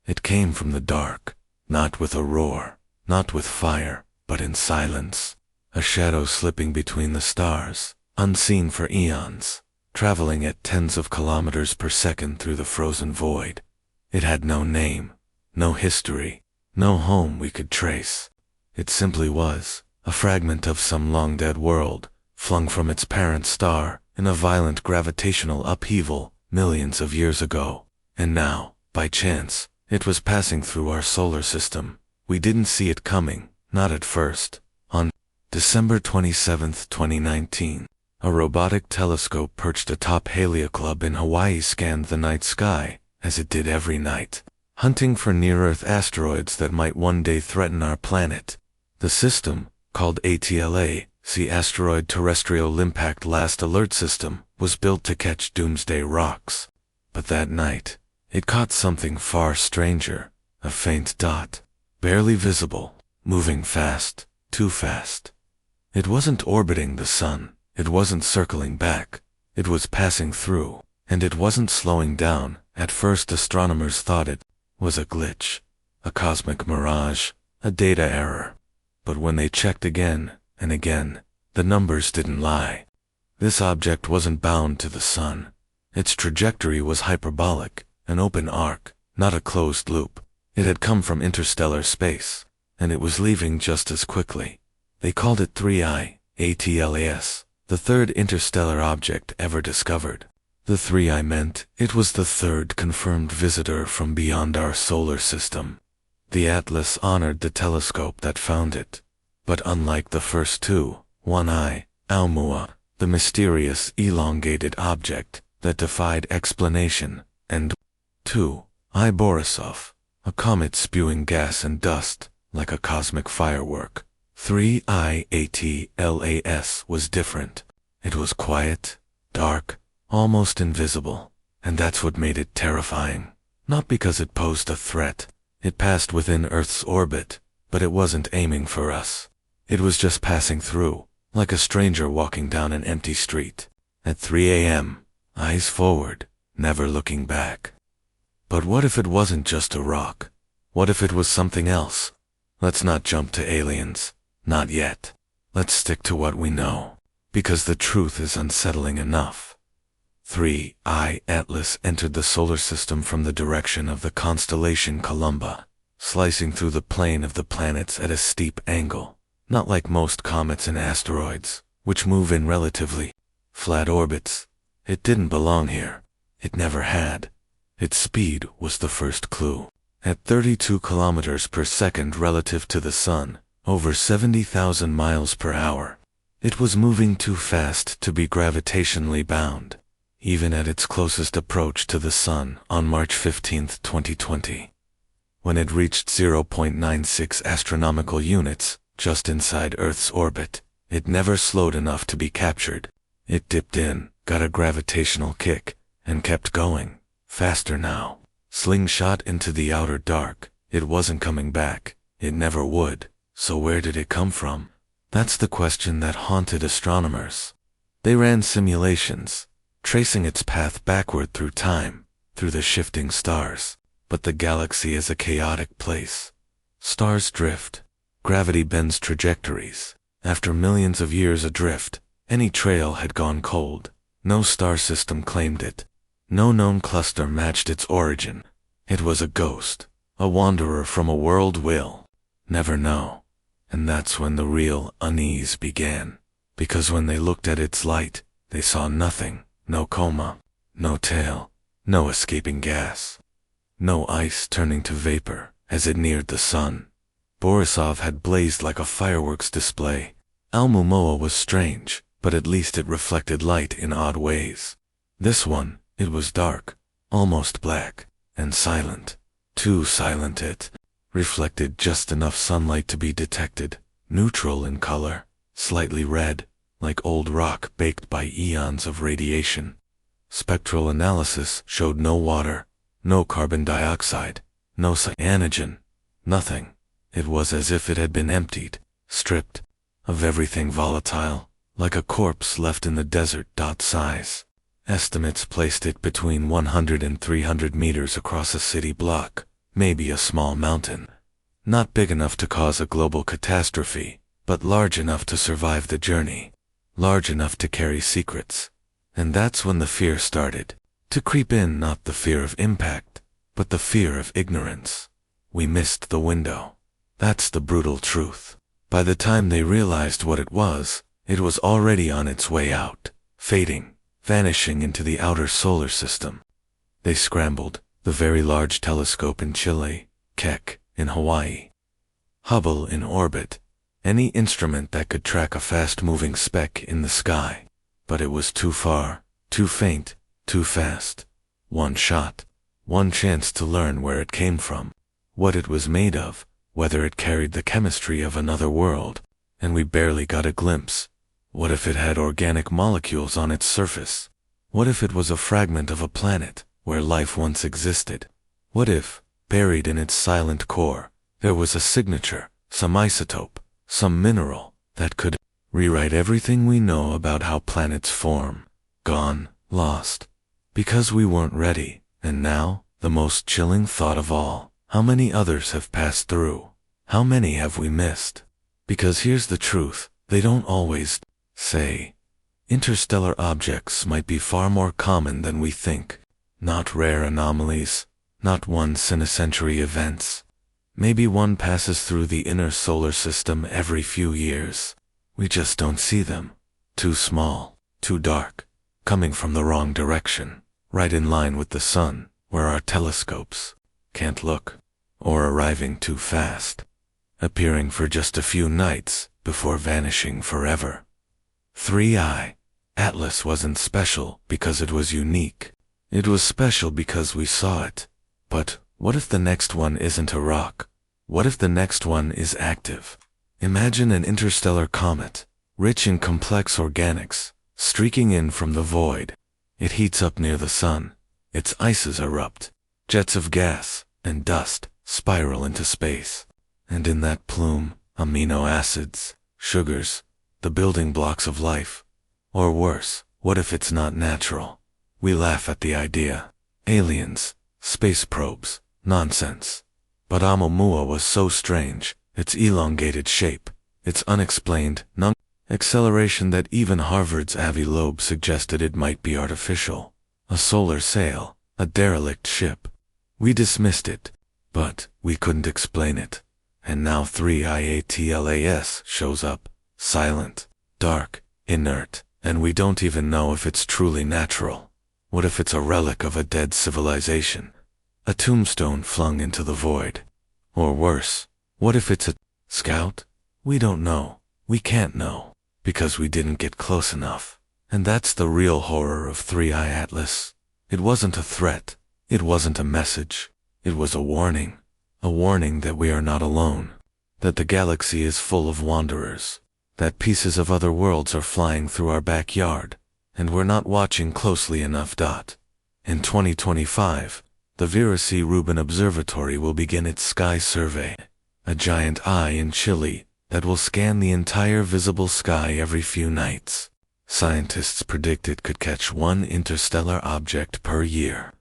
It came from the dark, not with a roar, not with fire, but in silence. A shadow slipping between the stars, unseen for eons, traveling at tens of kilometers per second through the frozen void. It had no name, no history, no home we could trace. It simply was a fragment of some long-dead world, flung from its parent star in a violent gravitational upheaval millions of years ago. And now, by chance, it was passing through our solar system. We didn't see it coming, not at first. On December 27, 2019, a robotic telescope perched atop Halia Club in Hawaii scanned the night sky, as it did every night, hunting for near-Earth asteroids that might one day threaten our planet. The system, called ATLA, the Asteroid Terrestrial Impact Last Alert System, was built to catch doomsday rocks. But that night, it caught something far stranger, a faint dot, barely visible, moving fast, too fast. It wasn't orbiting the sun, it wasn't circling back, it was passing through, and it wasn't slowing down. At first astronomers thought it was a glitch, a cosmic mirage, a data error. But when they checked again and again, the numbers didn't lie. This object wasn't bound to the sun. Its trajectory was hyperbolic, an open arc, not a closed loop. It had come from interstellar space, and it was leaving just as quickly. They called it 3I, ATLAS, the third interstellar object ever discovered. The 3I meant it was the third confirmed visitor from beyond our solar system. The Atlas honored the telescope that found it. But unlike the first two, 1I, Oumuamua, the mysterious elongated object that defied explanation, and 2I Borisov, a comet spewing gas and dust like a cosmic firework, 3I ATLAS was different. It was quiet, dark, almost invisible, and that's what made it terrifying. Not because it posed a threat. It passed within Earth's orbit, but it wasn't aiming for us. It was just passing through, like a stranger walking down an empty street. At 3 a.m., eyes forward, never looking back. But what if it wasn't just a rock? What if it was something else? Let's not jump to aliens. Not yet. Let's stick to what we know, because the truth is unsettling enough. 3I Atlas entered the solar system from the direction of the constellation Columba, slicing through the plane of the planets at a steep angle, not like most comets and asteroids, which move in relatively flat orbits. It didn't belong here. It never had. Its speed was the first clue. At 32 kilometers per second relative to the sun, over 70,000 miles per hour, it was moving too fast to be gravitationally bound. Even at its closest approach to the sun on March 15, 2020. When it reached 0.96 astronomical units, just inside Earth's orbit, it never slowed enough to be captured. It dipped in, got a gravitational kick, and kept going, faster now. Slingshot into the outer dark. It wasn't coming back. It never would. So where did it come from? That's the question that haunted astronomers. They ran simulations, tracing its path backward through time, through the shifting stars. But the galaxy is a chaotic place. Stars drift. Gravity bends trajectories. After millions of years adrift, any trail had gone cold. No star system claimed it. No known cluster matched its origin. It was a ghost, a wanderer from a world we'll never know. And that's when the real unease began. Because when they looked at its light, they saw nothing. No coma, no tail, no escaping gas, no ice turning to vapor as it neared the sun. Borisov had blazed like a fireworks display. Oumuamua was strange, but at least it reflected light in odd ways. This one, it was dark, almost black, and silent. Too silent it reflected just enough sunlight to be detected, neutral in color, slightly red, like old rock baked by eons of radiation. Spectral analysis showed no water, no carbon dioxide, no cyanogen, nothing. It was as if it had been emptied, stripped, of everything volatile, like a corpse left in the desert. Size. Estimates placed it between 100 and 300 meters across a city block, maybe a small mountain. Not big enough to cause a global catastrophe, but large enough to survive the journey, large enough to carry secrets. And that's when the fear started to creep in, not the fear of impact, but the fear of ignorance. We missed the window. That's the brutal truth. By the time they realized what it was already on its way out, fading, vanishing into the outer solar system. They scrambled, the Very Large Telescope in Chile, Keck in Hawaii, Hubble in orbit, any instrument that could track a fast-moving speck in the sky. But it was too far, too faint, too fast. One shot, one chance to learn where it came from, what it was made of, whether it carried the chemistry of another world, and we barely got a glimpse. What if it had organic molecules on its surface? What if it was a fragment of a planet where life once existed? What if, buried in its silent core, there was a signature, some isotope, some mineral, that could rewrite everything we know about how planets form? Gone, lost, because we weren't ready. And now, the most chilling thought of all, how many others have passed through? How many have we missed? Because here's the truth, they don't always say. Interstellar objects might be far more common than we think. Not rare anomalies, not once-in-a-century events. Maybe one passes through the inner solar system every few years. We just don't see them. Too small, too dark, coming from the wrong direction, right in line with the sun, where our telescopes can't look, or arriving too fast, appearing for just a few nights before vanishing forever. 3I Atlas wasn't special because it was unique. It was special because we saw it. But what if the next one isn't a rock? What if the next one is active? Imagine an interstellar comet, rich in complex organics, streaking in from the void. It heats up near the sun. Its ices erupt. Jets of gas and dust spiral into space. And in that plume, amino acids, sugars, the building blocks of life. Or worse, what if it's not natural? We laugh at the idea. Aliens, space probes, nonsense. But Oumuamua was so strange, its elongated shape, its unexplained acceleration that even Harvard's Avi Loeb suggested it might be artificial. A solar sail, a derelict ship. We dismissed it, but we couldn't explain it. And now 3IATLAS shows up, silent, dark, inert, and we don't even know if it's truly natural. What if it's a relic of a dead civilization? A tombstone flung into the void? Or worse, what if it's a scout? We don't know. We can't know, because we didn't get close enough. And that's the real horror of 3I Atlas. It wasn't a threat. It wasn't a message. It was a warning. A warning that we are not alone. That the galaxy is full of wanderers. That pieces of other worlds are flying through our backyard, and we're not watching closely enough. In 2025, the Vera C. Rubin Observatory will begin its sky survey, a giant eye in Chile that will scan the entire visible sky every few nights. Scientists predict it could catch one interstellar object per year,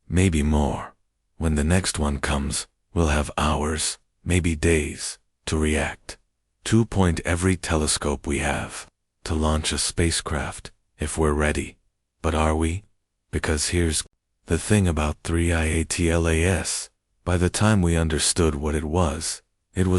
maybe more. When the next one comes, we'll have hours, maybe days, to react. To point every telescope we have, to launch a spacecraft, if we're ready. But are we? Because here's the thing about 3IATLAS. By the time we understood what it was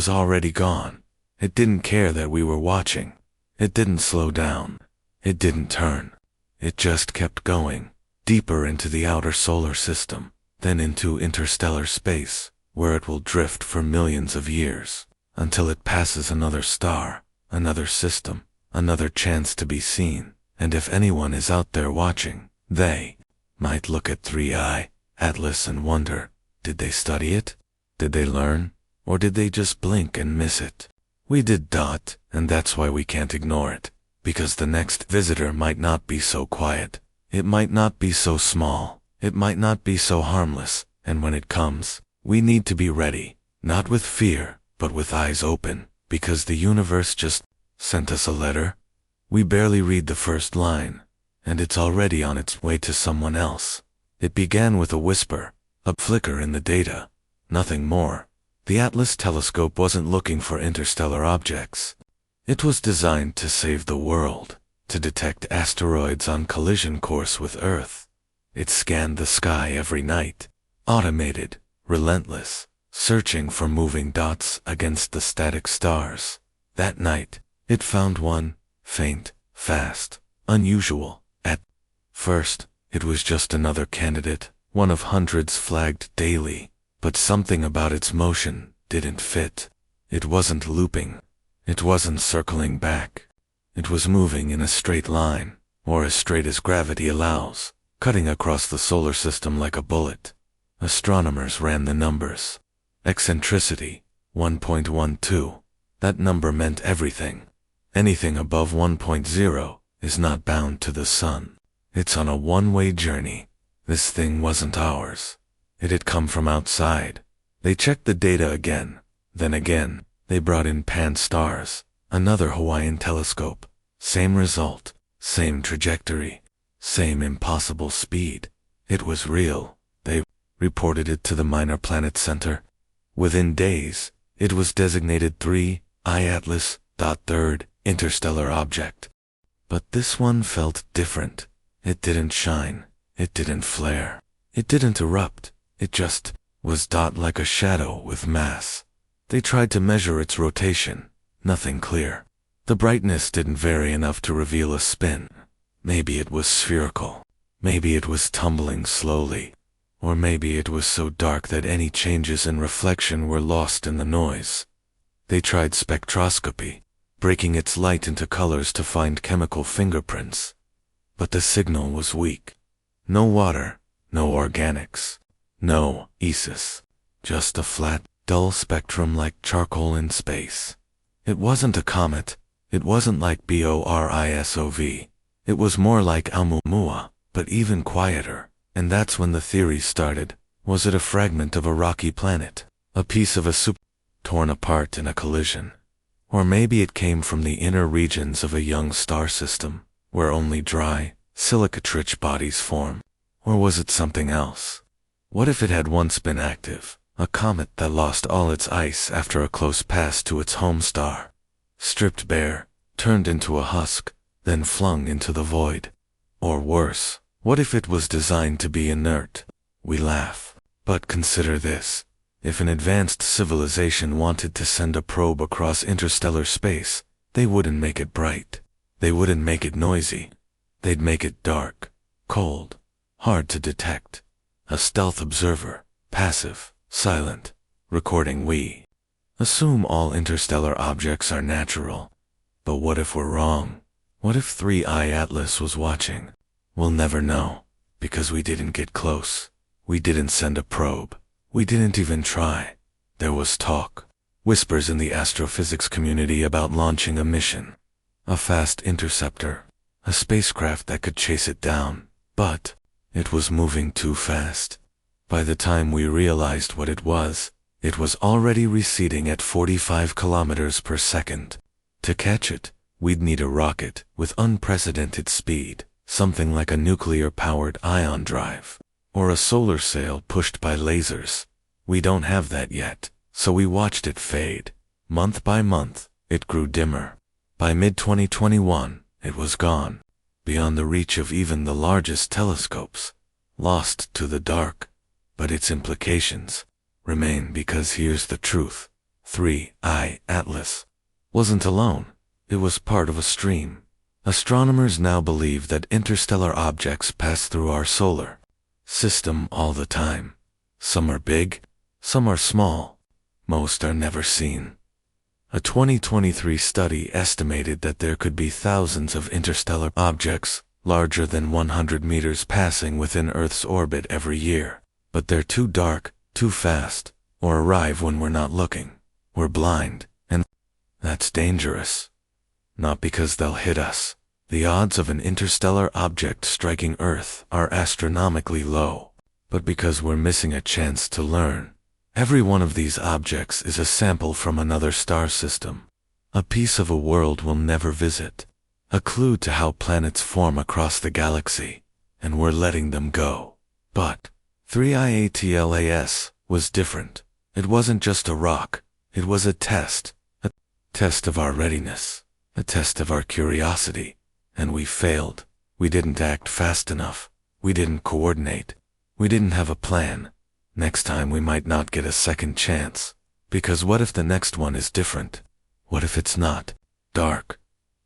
already gone. It didn't care that we were watching. It didn't slow down. It didn't turn. It just kept going, deeper into the outer solar system, then into interstellar space, where it will drift for millions of years, until it passes another star, another system, another chance to be seen. And if anyone is out there watching, they might look at 3I Atlas and wonder, did they study it? Did they learn? Or did they just blink and miss it? We did. And that's why we can't ignore it. Because the next visitor might not be so quiet. It might not be so small. It might not be so harmless. And when it comes, we need to be ready, not with fear, but with eyes open, because the universe just sent us a letter. We barely read the first line, and it's already on its way to someone else. It began with a whisper, a flicker in the data. nothing more. The Atlas telescope wasn't looking for interstellar objects. It was designed to save the world, to detect asteroids on collision course with Earth. It scanned the sky every night, automated, relentless, searching for moving dots against the static stars. That night, it found one, faint, fast, unusual. At first, it was just another candidate, one of hundreds flagged daily, but something about its motion didn't fit. It wasn't looping. It wasn't circling back. It was moving in a straight line, or as straight as gravity allows, cutting across the solar system like a bullet. Astronomers ran the numbers. Eccentricity, 1.12. That number meant everything. Anything above 1.0 is not bound to the sun. It's on a one-way journey. This thing wasn't ours. It had come from outside. They checked the data again. Then again, they brought in Pan-STARRS, another Hawaiian telescope. Same result, same trajectory, same impossible speed. It was real. They reported it to the Minor Planet Center. Within days, it was designated 3I Atlas. Third interstellar object. But this one felt different. It didn't shine. It didn't flare. It didn't erupt. It just was like a shadow with mass. They tried to measure its rotation. Nothing clear. The brightness didn't vary enough to reveal a spin. Maybe it was spherical. Maybe it was tumbling slowly. Or maybe it was so dark that any changes in reflection were lost in the noise. They tried spectroscopy, breaking its light into colors to find chemical fingerprints. But the signal was weak. No water, no organics, no ESIS. Just a flat, dull spectrum like charcoal in space. It wasn't a comet. It wasn't like BORISOV. It was more like Oumuamua, but even quieter. And that's when the theory started. Was it a fragment of a rocky planet? A piece of a soup torn apart in a collision? Or maybe it came from the inner regions of a young star system, where only dry, silicate-rich bodies form? Or was it something else? What if it had once been active? A comet that lost all its ice after a close pass to its home star? Stripped bare, turned into a husk, then flung into the void? Or worse, what if it was designed to be inert? We laugh. But consider this. If an advanced civilization wanted to send a probe across interstellar space, they wouldn't make it bright. They wouldn't make it noisy. They'd make it dark, cold, hard to detect. A stealth observer, passive, silent, recording. We assume all interstellar objects are natural. But what if we're wrong? What if 3I Atlas was watching? We'll never know, because we didn't get close. We didn't send a probe. We didn't even try. There was talk, whispers in the astrophysics community about launching a mission. A fast interceptor, a spacecraft that could chase it down. But it was moving too fast. By the time we realized what it was already receding at 45 kilometers per second. To catch it, we'd need a rocket with unprecedented speed, something like a nuclear-powered ion drive, or a solar sail pushed by lasers. We don't have that yet, so we watched it fade. Month by month, it grew dimmer. By mid-2021, it was gone, beyond the reach of even the largest telescopes, lost to the dark. But its implications remain, because here's the truth. 3I Atlas wasn't alone. It was part of a stream. Astronomers now believe that interstellar objects pass through our solar system all the time. Some are big, some are small, most are never seen. A 2023 study estimated that there could be thousands of interstellar objects larger than 100 meters passing within Earth's orbit every year. But they're too dark, too fast, or arrive when we're not looking. We're blind, and that's dangerous. Not because they'll hit us. The odds of an interstellar object striking Earth are astronomically low, but because we're missing a chance to learn. Every one of these objects is a sample from another star system, a piece of a world we'll never visit, a clue to how planets form across the galaxy, and we're letting them go. But 3I Atlas was different. It wasn't just a rock, it was a test of our readiness, a test of our curiosity, and we failed. We didn't act fast enough, we didn't coordinate, we didn't have a plan. Next time we might not get a second chance, because what if the next one is different? What if it's not dark?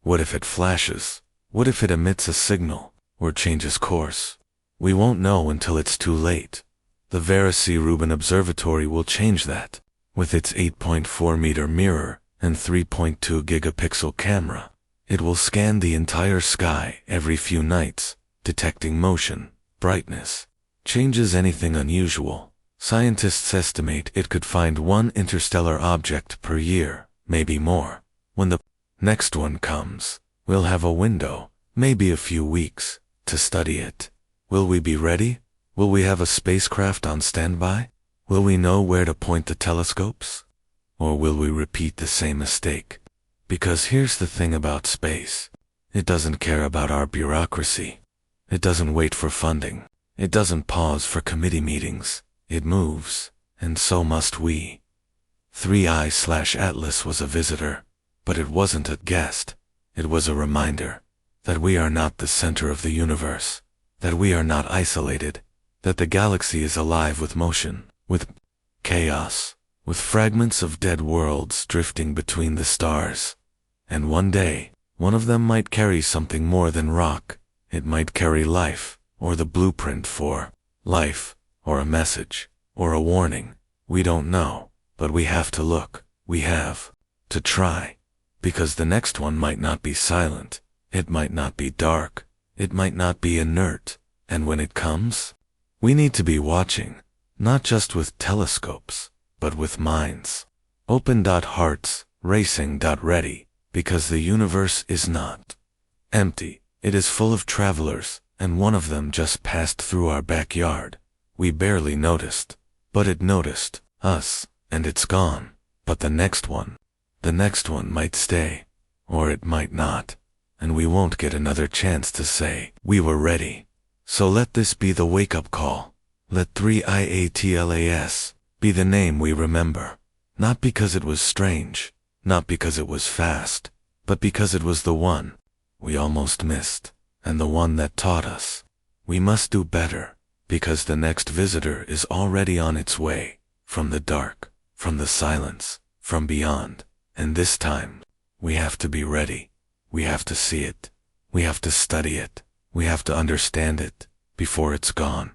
What if it flashes? What if it emits a signal, or changes course? We won't know until it's too late. The Vera C. Rubin Observatory will change that, with its 8.4-meter mirror and 3.2 gigapixel camera. It will scan the entire sky every few nights, detecting motion, brightness, changes anything unusual. Scientists estimate it could find one interstellar object per year, maybe more. When the next one comes, we'll have a window, maybe a few weeks, to study it. Will we be ready? Will we have a spacecraft on standby? Will we know where to point the telescopes? Or will we repeat the same mistake? Because here's the thing about space. It doesn't care about our bureaucracy. It doesn't wait for funding. It doesn't pause for committee meetings. It moves, and so must we. 3I/Atlas was a visitor, but it wasn't a guest. It was a reminder that we are not the center of the universe, that we are not isolated, that the galaxy is alive with motion, with chaos, with fragments of dead worlds drifting between the stars. And one day, one of them might carry something more than rock. It might carry life, or the blueprint for life, or a message, or a warning. We don't know, but we have to look. We have to try. Because the next one might not be silent. It might not be dark. It might not be inert. And when it comes, we need to be watching, not just with telescopes, but with minds. Open hearts, racing ready, because the universe is not empty. It is full of travelers, and one of them just passed through our backyard. We barely noticed, but it noticed us, and it's gone. But the next one might stay, or it might not, and we won't get another chance to say we were ready. So let this be the wake-up call. Let 3IATLAS be the name we remember. Not because it was strange, not because it was fast, but because it was the one we almost missed, and the one that taught us we must do better, because the next visitor is already on its way, from the dark, from the silence, from beyond. And this time, we have to be ready. We have to see it. We have to study it. We have to understand it before it's gone,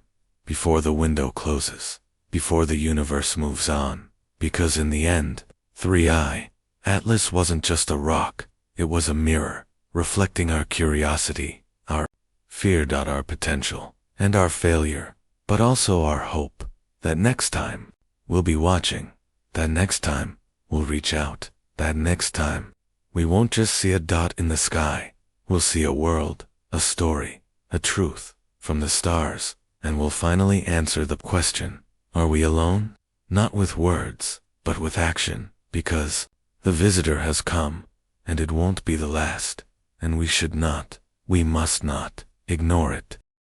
before the window closes, before the universe moves on. Because in the end, 3I, Atlas wasn't just a rock, it was a mirror, reflecting our curiosity, our fear, our potential, and our failure, but also our hope that next time we'll be watching, that next time we'll reach out, that next time we won't just see a dot in the sky, we'll see a world, a story, a truth from the stars, and we'll finally answer the question, are we alone? Not with words, but with action, because the visitor has come, and it won't be the last, and we should not, we must not, ignore it.